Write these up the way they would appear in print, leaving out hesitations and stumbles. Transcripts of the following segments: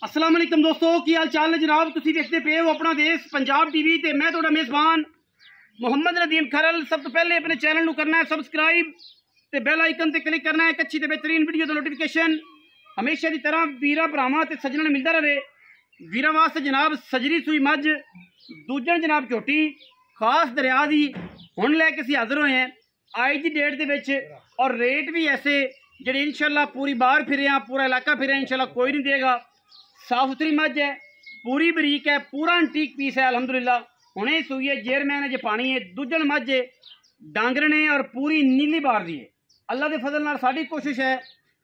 अस्सलाम वालेकुम दोस्तों, की हाल चाल है जनाब। तुसीं देखते पे हो अपना देश पंजाब टीवी ते मैं तुहाडा मेज़बान मुहम्मद नदीम खरल। सब तो पहले अपने चैनल नूं करना है सबसक्राइब ते बैल आइकन ते क्लिक करना है। एक अच्छी ते बेहतरीन वीडियो दा नोटिफिकेशन हमेशा की तरह वीरा भरावां ते सज्जणां नूं मिलदा रहे। वीरां वास्ते जनाब सजरी सूई मझ दूजन जनाब झोटी खास दरिया दी हुण लैके असीं हाज़र होए हैं अज की डेट दे विच, और रेट भी ऐसे जेह्ड़े इंशाल्लाह पूरी बार फिरे हैं, पूरा इलाका फिरे इंशाल्लाह कोई नहीं देगा। साफ सुथरी मझ है, पूरी बरीक है, पूरा एंटीक पीस है अल्हम्दुलिल्लाह। हुणे सूई है, जेरमैन है जे पानी है, दूजन मझ है, डांगर ने और पूरी नीली बार दी है। अल्लाह के फजल नाल साडी कोशिश है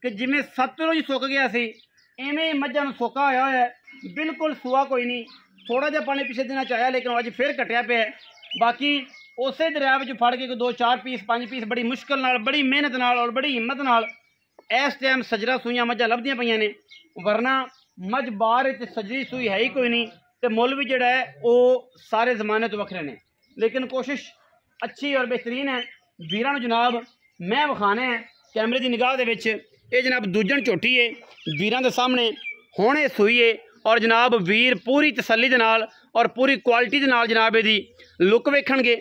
कि जिमें सतलुज सुक गया सी इवें मझां नूं सोका होया है। बिल्कुल सुआ कोई नहीं, थोड़ा जिहा पानी पिछले दिनों आया लेकिन अज फिर घटिया पे है। बाकी उस दरिया में फड़ के 2-4 पीस 5 पीस बड़ी मुश्किल नाल, बड़ी मेहनत नाल और बड़ी हिम्मत नाल इस टाइम सजरा सूइयां मझां लभदियां पईयां ने। वरना मझ बार सजरी सूई है ही कोई नहीं, तो मुल भी जोड़ा है वो सारे जमाने तो वखरे ने। लेकिन कोशिश अच्छी और बेहतरीन है। वीरां नूं जनाब मैं विखाने हैं कैमरे की निगाह दे विच। ये जनाब दूजन झोटी है वीरां दे सामने हुणे सूई है, और जनाब वीर पूरी तसल्ली दे नाल और पूरी क्वालिटी दे नाल जनाब इहदी लुक वेखणगे,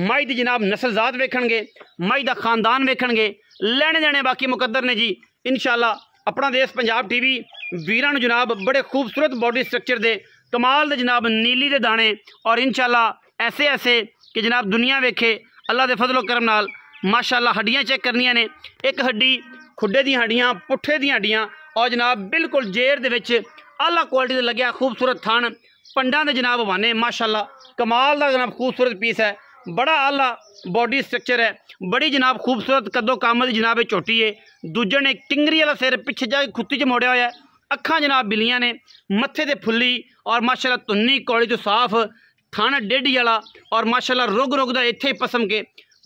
मझ दी जनाब नस्लजात वेखणगे, मझ दा खानदान वेखणगे। लैने देने बाकी मुकद्दर ने जी इंशाल्लाह। अपना देश पंजाब टीवी वीरां नूं जनाब बड़े खूबसूरत बॉडी स्ट्रक्चर दे कमाल दे जनाब नीली दे दाने, और इंशाल्लाह ऐसे ऐसे कि जनाब दुनिया वेखे अल्लाह दे फजलो करम नाल। माशाल्लाह हड्डियां चेक करनियां ने, एक हड्डी खुडे दी हड्डियां, पुट्ठे दी हड्डियां, और जनाब बिल्कुल जेर दे विच आला क्वालिटी दे लग्या खूबसूरत थान पंडां दे जनाब वाने। माशाल्लाह कमाल दा जनाब खूबसूरत पीस है, बड़ा आला बॉडी स्ट्रक्चर है, बड़ी जनाब खूबसूरत कदो काम दी जनाब झोटी है। दूजे ने टिंगरी वाला सिर पिछे जाके खुत्ती च मोड़िया होया, अखां जनाब बिलियां ने, मत्थे ते फुल्ली और माशाल्लाह तुन्नी कौड़ी तो साफ, थाना डेढ़ी वाला, और माशाल्लाह रुग रुग दा इत्थे पसम के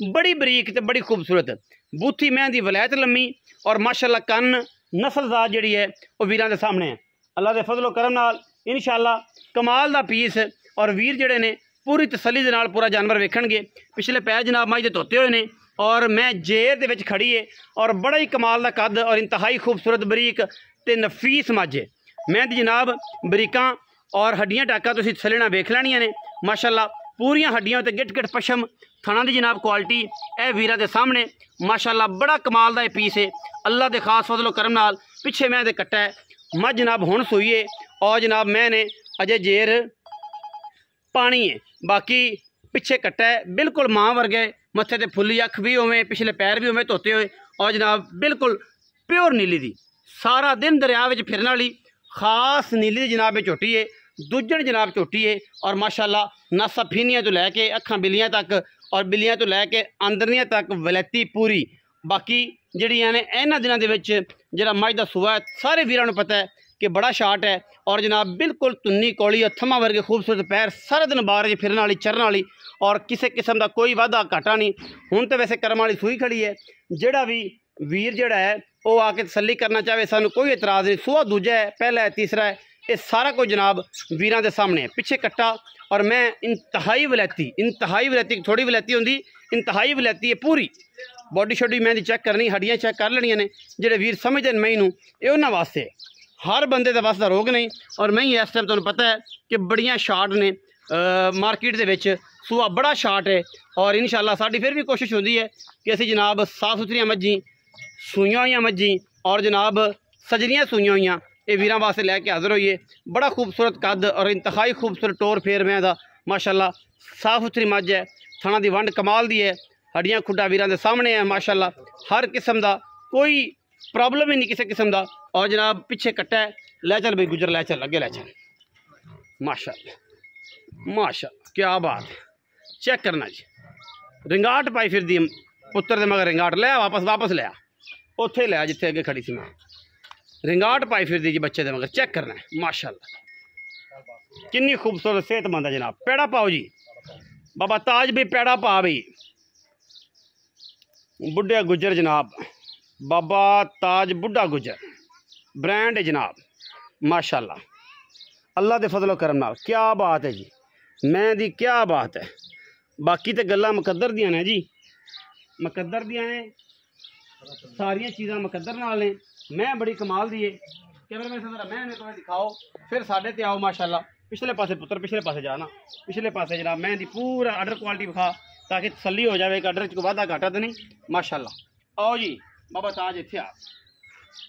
बड़ी बरीक ते बड़ी खूबसूरत बूथी मैं दी वलैत लम्मी, और माशाल्लाह कन्न नस्लजात जिहड़ी है वो वीरां दे सामने है। अल्लाह दे फजलो करम नाल इंशाल्लाह कमाल दा पीस, और वीर जिहड़े ने पूरी तसल्ली दे नाल पूरा जानवर वेखणगे। पिछले पैर जनाब मझ दे धोते हुए ने, और मैं जेर दे विच खड़ी है, और बड़ा ही कमाल दा कद और इंतहाई खूबसूरत बरीक ते नफीस मझ है। मैं दी जनाब बरीकां और हड्डियां टाका तुसीं थल्ले नाल वेख लैणियां ने। माशाल्लाह पूरियां हड्डियां ते गिट गिट पशम थाना दी जनाब क्वालिटी ए वीरा दे सामने। माशाल्लाह बड़ा कमाल दा पीस है अल्लाह दे खास फजलो करम नाल। पिछे मैं दे कट्टा है मझ जनाब हुण सूई है, और जनाब मैंने अजे जेर पानी है, बाकी पिछे कट्टा है बिल्कुल माँ वर्गे, मत्थे ते फुल्ली अख भी उवें, पिछले पैर भी उवें धोते हुए, और जनाब बिल्कुल प्योर नीली दी सारा दिन दरिया में फिरने वाली खास नीली दी जनाब झोटी है। दूजन जनाब झोटी है, और माशाल्लाह नसा फीनियां तो लैके अखां बिलियां तक, और बिलियां तो लैके अंदरनियां तक वलैती पूरी। बाकी जिहड़ियां ने इन्हां दिनां दे विच जिहड़ा मझ दा सूआ है सारे वीरां नूं पता है कि बड़ा शार्ट है, और जनाब बिल्कुल तुन्नी कौली और थम्मा वर्गे खूबसूरत पैर, सारा दिन बाहर फिरने वाली चरन वाली, और किसी किस्म का कोई वाधा घाटा नहीं। हुण तो वैसे कर्म वाली सूई खड़ी है। जिहड़ा भी वीर जिहड़ा है वो आके तसल्ली करना चाहे सानू कोई एतराज़ नहीं। सूआ दूजा है, पहला है, तीसरा है, ये सारा कुछ जनाब वीरां दे सामने है। पिछे कट्टा, और मैं इंतहाई वलैती थोड़ी वलैती होंदी, इंतहाई वलैती है पूरी। बॉडी शॉडी मैं चेक करनी, हड्डियां चेक कर लैनियां ने। जिहड़े वीर समझदे मई नूं ये उन्हां वास्ते, हर बंदे का बस का रोग नहीं। और मैं ही इस टाइम तुहानूं पता है कि बड़ियां शार्ट ने मार्केट दे विच, सूआ बड़ा शार्ट है, और इंशाल्लाह साडी फिर भी कोशिश होती है कि असीं जनाब साफ सुथरियां मझी सूइयां होइयां मझी और जनाब सजरियां सूइयां होइयां ये वीरां वास्ते लैके हाज़र होइए। बड़ा खूबसूरत कद और इंतहाई खूबसूरत टोर फेर मैं दा माशाल्लाह साफ सुथरी मझ है, थणा दी वंड कमाल दी है, हड्डियां खुड्डा वीरां दे सामने है। माशाल्लाह हर किस्म का कोई प्रॉब्लम ही नहीं किसी किस्म का। और जनाब पिछे कट्टा है, लै चल भाई गुजर, लै चल अगे लै चल। माशाल्लाह माशाल्लाह क्या बात है, चेक करना जी। रिंगाट पाई फिर दी पुत्र दे मगर रिंगाट लै, वापस लै उत्थे लै जिथे अगे खड़ी सी मैं, रिंगाट पाई फिर दी जी बच्चे दे मगर। चेक करना है माशाल्लाह कितनी खूबसूरत सेहतमंद है जनाब। पैड़ा पाओ जी बाबा ताज भी, पैड़ा पा भाई बुढ़े गुजर जनाब, बाबा ताज बुढ़ा गुजर ब्रांड है जनाब। माशाल्लाह अल्लाह दे फजलो करम नाल क्या बात है जी, मैं दी क्या बात है। बाकी तो गल्लां मुकद्दर दियां ने जी, मुकद्दर दियां ने, सारियां चीज़ां मुकद्दर नाल ने। मैं बड़ी कमाल दी है कैमरामैन से जरा मैं थोड़ा दिखाओ, फिर साढ़े ते आओ माशाल्लाह। पिछले पासे पुत्र, पिछले पासे जाना, पिछले पासे जनाब मैं दी पूरा आर्डर क्वालिटी विखा ताकि तसल्ली हो जाए कि आर्डर च वाधा घाटा तो नहीं माशाल्लाह। आओ जी बाबा ताज इत्थे आ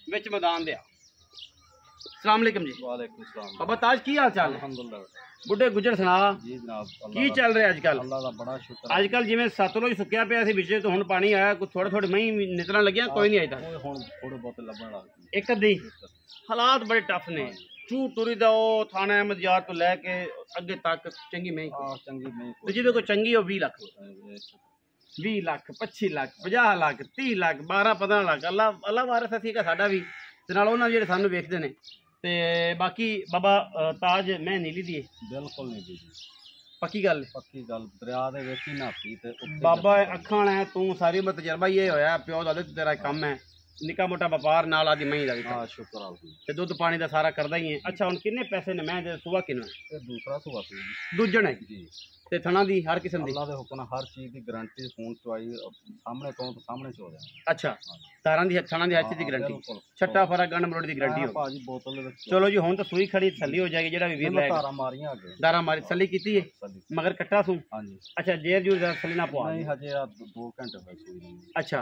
विच मैदान दे आ। अस्सलाम वालेकुम जी। वालेकुम सलाम। बाबा ताज की हाल चाल है? अल्हम्दुलिल्लाह बुढ़े गुजर सुना जी जनाब। की चल रहा है अजकल? अल्लाह दा बड़ा शुक्र। अजकल जिवें सतलुज सुक्या पिया सी विच तो हुण पानी आया, कोई थोड़े थोड़े मई निकलण लगिया, कोई नहीं अजे तक हुण थोड़े बहुत लभण लग गए। एक अद्धी हालात बड़े टफ ने। चू टुरी दा थाना अहमद यार तो लैके अगे तक चंगी मई चंगी नहीं ते जिदे कोई चंगी हो 20 लाख 20 लाख 25 लाख 50 लाख 30 लाख 12-15 लाख अल्लाह अल्लाह वारिस असी का साडा भी ते नाल उन्हां जेहड़े सानू वेखदे ने ते बाकी बाबा ताज मैं नीली दी बिल्कुल नहीं दी पक्की गल पक्की गल। दरिया दे विच ही नहाती ते बाबा अखां है तू सारी उम्र तजर्बा ये होया प्यो दा तेरा काम है निका मोटा व्यापार नाल आदि मई दा भी हां शुक्र अल्लाह ते दुध पानी दा सारा करदा ही है। अच्छा हुन किन्ने पैसे ने मैं दे सुबह किन्ना ते दूसरा सुबह सी दूजण है जी ते थना दी हर किस्म दी अल्लाह दे हुक्म हर चीज दी गारंटी फोन चवाई सामने तो सामने से हो जाए। अच्छा तारां दी थना दी हर चीज दी गारंटी छट्टा फरा गंड मरोड़ दी गारंटी हो भाजी बोतल दे विच चलो जी हुन तो सूई खड़ी तसल्ली हो जाएगी जेड़ा भी वीर लाएगा। तारा मारियां अगे दारा मारी तसल्ली कीती है मगर कट्टा सू हां जी। अच्छा जेर जूर तसल्ली ना पवा नहीं हजे 2 घंटे होए सूई नहीं। अच्छा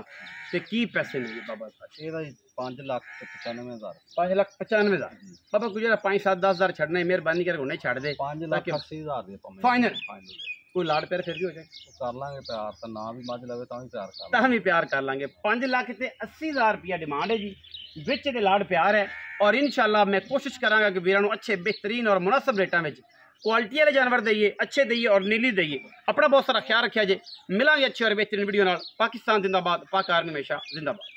ते की पैसे ने जी बाबा ਇਹਦਾ 5,95,000 5,95,000 बाबा कुछ जरा 5-7-10,000 छड़ने मेहरबानी करके हुणे छड़ दे 5,80,000 ਦੇ ਪਾਵੇਂ फाइनल ਫਾਈਨਲ कोई लाड़ प्यार फिर भी हो जाए ਕਰ ਲਾਂਗੇ ਪਿਆਰ ਤਾਂ ਨਾ ਵੀ ਮੱਝ ਲਵੇ ਤਾਂ ਵੀ ਪਿਆਰ ਕਰ ਤਾਂ ਵੀ ਪਿਆਰ ਕਰ ਲਾਂਗੇ। 5,80,000 रुपया डिमांड है जी विच दे लाड़ प्यार है और इंशाल्लाह मैं कोशिश करांगा कि वीरां नूं अच्छे बेहतरीन और मुनासिब रेटां विच क्वालिटी वाले जानवर दईए अच्छे दईए और नीली दईए। अपना बहुत सारा ख्याल रखिया जे मिलांगे अच्छे और बेहतरीन वीडियो नाल। पाकिस्तान जिंदाबाद, पाक आर्मी हमेशा जिंदाबाद।